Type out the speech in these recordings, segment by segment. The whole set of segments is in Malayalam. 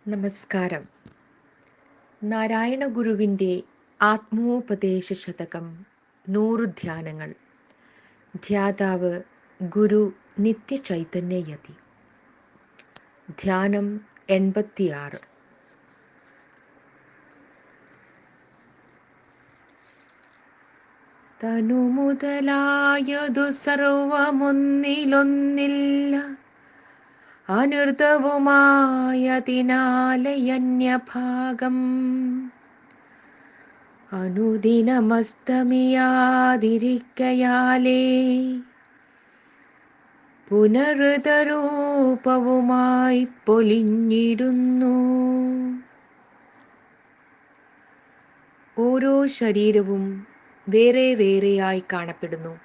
നമസ്കാരം. നാരായണ ഗുരുവിൻ്റെ ആത്മോപദേശ ശതകം 100 ധ്യാനങ്ങൾ. ധ്യാതാവ് ഗുരു നിത്യചൈതന്യയതി. ധ്യാനം 86. തനു മുതലായതു സർവമൊന്നിലൊന്നില്ല, അനൃതവുമായതിനാലയന്യഭാഗം അനുദിനമസ്തമിയാതിരിക്കയാലേ പുനരുതരൂപവുമായി പൊലിഞ്ഞിടുന്നു. ഓരോ ശരീരവും വേറെ വേറെയായി കാണപ്പെടുന്നു.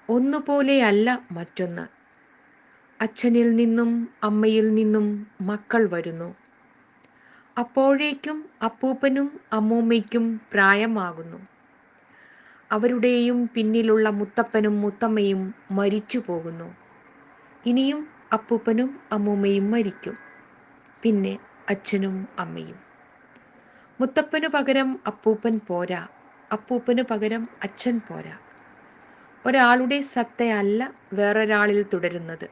ഒന്നുപോലെയല്ല മറ്റൊന്ന്. അച്ഛനിൽ നിന്നും അമ്മയിൽ നിന്നും മക്കൾ വരുന്നു. അപ്പോഴേക്കും അപ്പൂപ്പനും അമ്മൂമ്മയ്ക്കും പ്രായമാകുന്നു. അവരുടെയും പിന്നിലുള്ള മുത്തപ്പനും മുത്തമ്മയും മരിച്ചു പോകുന്നു. ഇനിയും അപ്പൂപ്പനും അമ്മൂമ്മയും മരിക്കും. പിന്നെ അച്ഛനും അമ്മയും. മുത്തപ്പനു പകരം അപ്പൂപ്പൻ പോരാ, അപ്പൂപ്പനു പകരം അച്ഛൻ പോരാ. ഒരാളുടെ സത്തയല്ല വേറൊരാളിൽ തുടരുന്നത്.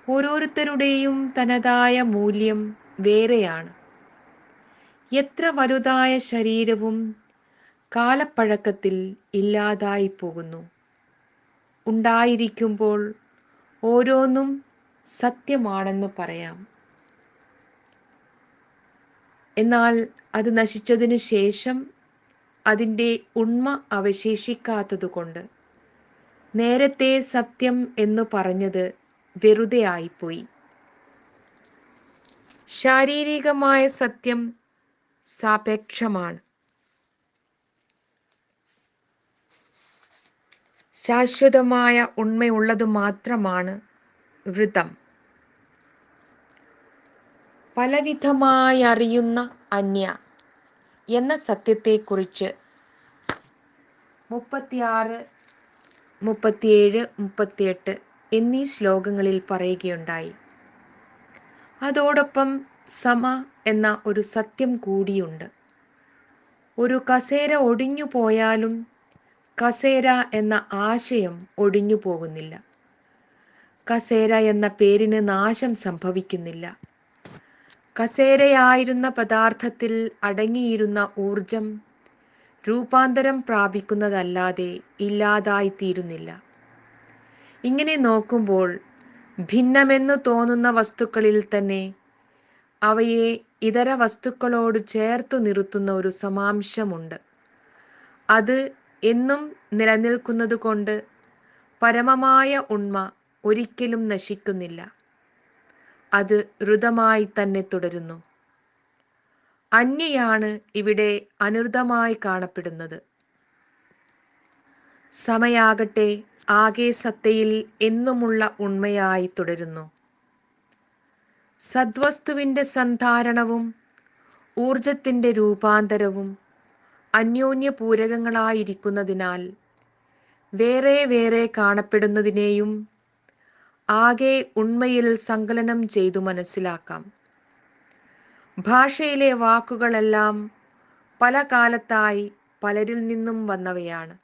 ഓരോരുത്തരുടെയും തനതായ മൂല്യം വേറെയാണ്. എത്ര വലുതായ ശരീരവും കാലപ്പഴക്കത്തിൽ ഇല്ലാതായി പോകുന്നു. ഉണ്ടായിരിക്കുമ്പോൾ ഓരോന്നും സത്യമാണെന്ന് പറയാം. എന്നാൽ അത് നശിച്ചതിനു ശേഷം അതിൻ്റെ ഉണ്മ അവശേഷിക്കാത്തതുകൊണ്ട് നേരത്തെ സത്യം എന്ന് പറഞ്ഞത് വെറുതെ ആയിപ്പോയി. ശാരീരികമായ സത്യം സാപേക്ഷമാണ്. ശാശ്വതമായ ഉണ്മയുള്ളത് മാത്രമാണ് വൃതം. പലവിധമായി അറിയുന്ന അന്യ എന്ന സത്യത്തെക്കുറിച്ച് 36, 37, 38 എന്നീ ശ്ലോകങ്ങളിൽ പറയുകയുണ്ടായി. അതോടൊപ്പം സമ എന്ന ഒരു സത്യം കൂടിയുണ്ട്. ഒരു കസേര ഒടിഞ്ഞു പോയാലും കസേര എന്ന ആശയം ഒടിഞ്ഞു പോകുന്നില്ല. കസേര എന്ന പേരിന് നാശം സംഭവിക്കുന്നില്ല. കസേരയായിരുന്ന പദാർത്ഥത്തിൽ അടങ്ങിയിരുന്ന ഊർജം രൂപാന്തരം പ്രാപിക്കുന്നതല്ലാതെ ഇല്ലാതായിത്തീരുന്നില്ല. ഇങ്ങനെ നോക്കുമ്പോൾ ഭിന്നമെന്നു തോന്നുന്ന വസ്തുക്കളിൽ തന്നെ അവയെ ഇതര വസ്തുക്കളോട് ചേർത്തു നിർത്തുന്ന ഒരു സമാംശമുണ്ട്. അത് എന്നും നിലനിൽക്കുന്നതുകൊണ്ട് പരമമായ ഉണ്മ ഒരിക്കലും നശിക്കുന്നില്ല. അത് ഋതമായി തന്നെ തുടരുന്നു. അന്യയാണ് ഇവിടെ അനൃതമായി കാണപ്പെടുന്നത്. സമയാകട്ടെ ആകെ സത്തയിൽ എന്നുമുള്ള ഉണ്മയായി തുടരുന്നു. സദ്വസ്തുവിൻ്റെ സന്ധാരണവും ഊർജത്തിൻ്റെ രൂപാന്തരവും അന്യോന്യപൂരകങ്ങളായിരിക്കുന്നതിനാൽ വേറെ വേറെ കാണപ്പെടുന്നതിനെയും ആകെ ഉണ്മയിൽ സങ്കലനം ചെയ്തു മനസ്സിലാക്കാം. ഭാഷയിലെ വാക്കുകളെല്ലാം പല കാലത്തായി പലരിൽ നിന്നും വന്നവയാണ്.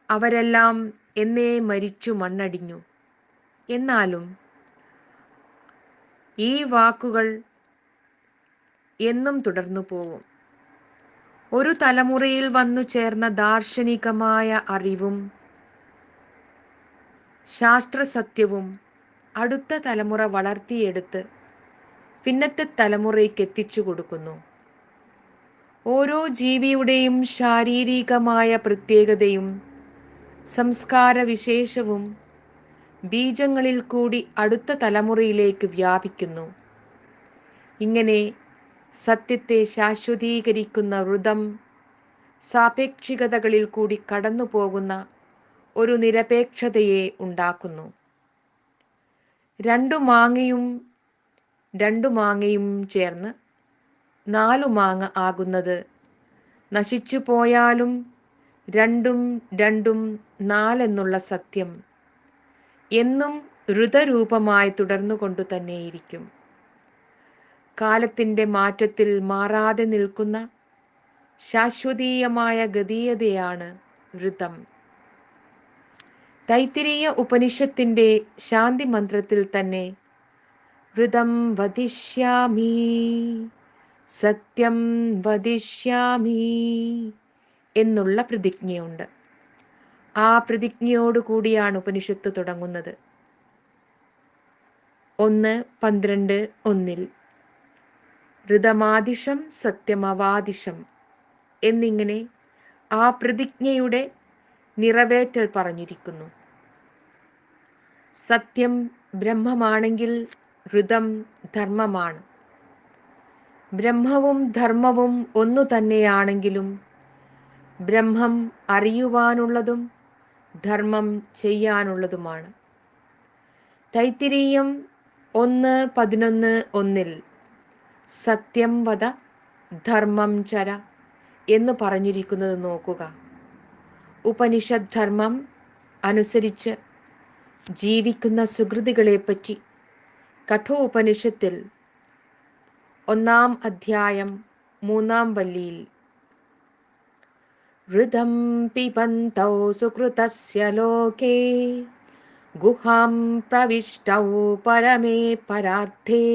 അവരെല്ലാം എന്നേ മരിച്ചു മണ്ണടിഞ്ഞു. എന്നാലും ഈ വാക്കുകൾ എന്നും തുടർന്നു പോവും. ഒരു തലമുറയിൽ വന്നു ചേർന്ന ദാർശനികമായ അറിവും ശാസ്ത്രസത്യവും അടുത്ത തലമുറ വളർത്തിയെടുത്ത് പിന്നത്തെ തലമുറയ്ക്ക് എത്തിച്ചു കൊടുക്കുന്നു. ഓരോ ജീവിയുടെയും ശാരീരികമായ പ്രത്യേകതയും സംസ്കാര വിശേഷവും ബീജങ്ങളിൽ കൂടി അടുത്ത തലമുറയിലേക്ക് വ്യാപിക്കുന്നു. ഇങ്ങനെ സത്യത്തെ ശാശ്വതീകരിക്കുന്ന ഋതം സാപേക്ഷികതകളിൽ കൂടി കടന്നു പോകുന്ന ഒരു നിരപേക്ഷതയെ ഉണ്ടാക്കുന്നു. രണ്ടു മാങ്ങയും ചേർന്ന് 4 മാങ്ങ ആകുന്നത് നശിച്ചു പോയാലും രണ്ടും 4 എന്നുള്ള സത്യം എന്നും ഋതരൂപമായി തുടർന്നുകൊണ്ടു തന്നെയിരിക്കും. കാലത്തിൻ്റെ മാറ്റത്തിൽ മാറാതെ നിൽക്കുന്ന ശാശ്വതീയമായ ഗതീയതയാണ് ഋതം. തൈത്തിരീയ ഉപനിഷത്തിന്റെ ശാന്തി മന്ത്രത്തിൽ തന്നെ ഋതം വദിഷ്യാമി, സത്യം വദിഷ്യാമി എന്നുള്ള പ്രതിജ്ഞയുണ്ട്. ആ പ്രതിജ്ഞയോടുകൂടിയാണ് ഉപനിഷത്ത് തുടങ്ങുന്നത്. 1:12 ഋതമാദിശം സത്യമവാദിശം എന്നിങ്ങനെ ആ പ്രതിജ്ഞയുടെ നിറവേറ്റൽ പറഞ്ഞിരിക്കുന്നു. സത്യം ബ്രഹ്മമാണെങ്കിൽ ഋതം ധർമ്മമാണ്. ബ്രഹ്മവും ധർമ്മവും ഒന്നു തന്നെയാണെങ്കിലും ബ്രഹ്മം അറിയുവാനുള്ളതും ധർമ്മം ചെയ്യാനുള്ളതുമാണ്. തൈത്തിരീയം 1:11 സത്യം വദ ധർമ്മം ചര എന്ന് പറഞ്ഞിരിക്കുന്നത് നോക്കുക. ഉപനിഷത് ധർമ്മം അനുസരിച്ച് ജീവിക്കുന്ന സുകൃതികളെപ്പറ്റി കഠോപനിഷത്തിൽ 1-ാം അധ്യായം 3-ാം വല്ലിയിൽ ഋതം പിബന്തൗ സുകൃതസ്യ ലോകേ ഗുഹാം പ്രവിഷ്ടൗ പരമേ പരാർത്ഥേ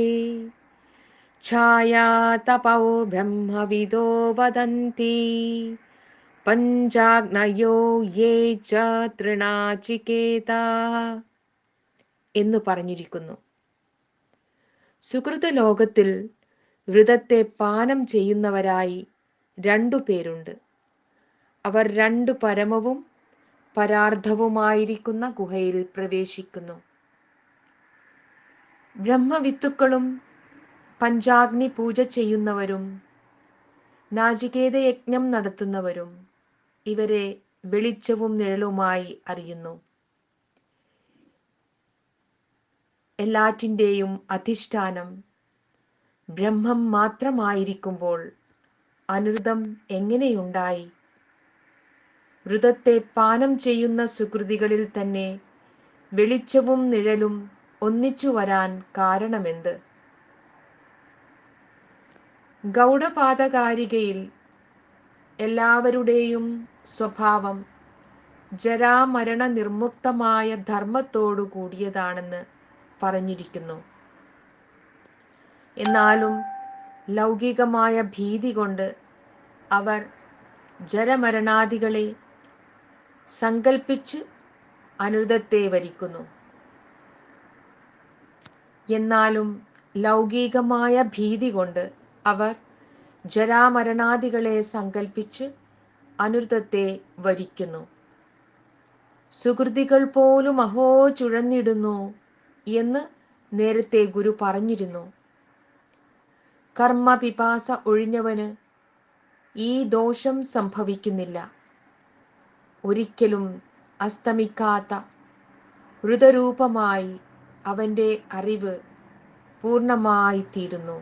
ഛായാ തപോ ബ്രഹ്മവിദോ വദന്തി പഞ്ചാഗ്നയോ യേ ച തൃണാചികേതാ എന്ന് പറഞ്ഞിരിക്കുന്നു. സുകൃത ലോകത്തിൽ ഋതത്തെ പാനം ചെയ്യുന്നവരായി 2 പേരുണ്ട്. അവർ 2 പരമവും പരാർദ്ധവുമായിരിക്കുന്ന ഗുഹയിൽ പ്രവേശിക്കുന്നു. ബ്രഹ്മവിത്തുക്കളും പഞ്ചാഗ്നി പൂജ ചെയ്യുന്നവരും നാചികേത യജ്ഞം നടത്തുന്നവരും ഇവരെ വെളിച്ചവും നിഴലുമായി അറിയുന്നു. എല്ലാറ്റിൻ്റെയും അധിഷ്ഠാനം ബ്രഹ്മം മാത്രമായിരിക്കുമ്പോൾ അനൃതം എങ്ങനെയുണ്ടായി? ഋതത്തെ പാനം ചെയ്യുന്ന സുകൃതികളിൽ തന്നെ വെളിച്ചവും നിഴലും ഒന്നിച്ചു വരാൻ കാരണമെന്ത്? ഗൗഡപാദകാരികയിൽ എല്ലാവരുടെയും സ്വഭാവം ജരാമരണ നിർമുക്തമായ ധർമ്മത്തോടു കൂടിയതാണെന്ന് പറഞ്ഞിരിക്കുന്നു. എന്നാലും ലൗകികമായ ഭീതി കൊണ്ട് അവർ ജരമരണാദികളെ സങ്കൽപ്പിച്ച് അനൃതത്തെ വരിക്കുന്നു. എന്നാലും ലൗകികമായ ഭീതി കൊണ്ട് അവർ ജരാമരണാദികളെ സങ്കൽപ്പിച്ച് അനൃതത്തെ വരിക്കുന്നു. സുകൃതികൾ പോലും അഹോ ചുഴന്നിടുന്നു എന്ന് നേരത്തെ ഗുരു പറഞ്ഞിരുന്നു. കർമ്മപിപാസ ഒഴിഞ്ഞവന് ഈ ദോഷം സംഭവിക്കുന്നില്ല. ഒരിക്കലും അസ്തമിക്കാത്ത ഋതരൂപമായി അവൻ്റെ അറിവ് പൂർണ്ണമായി തീരുന്നു.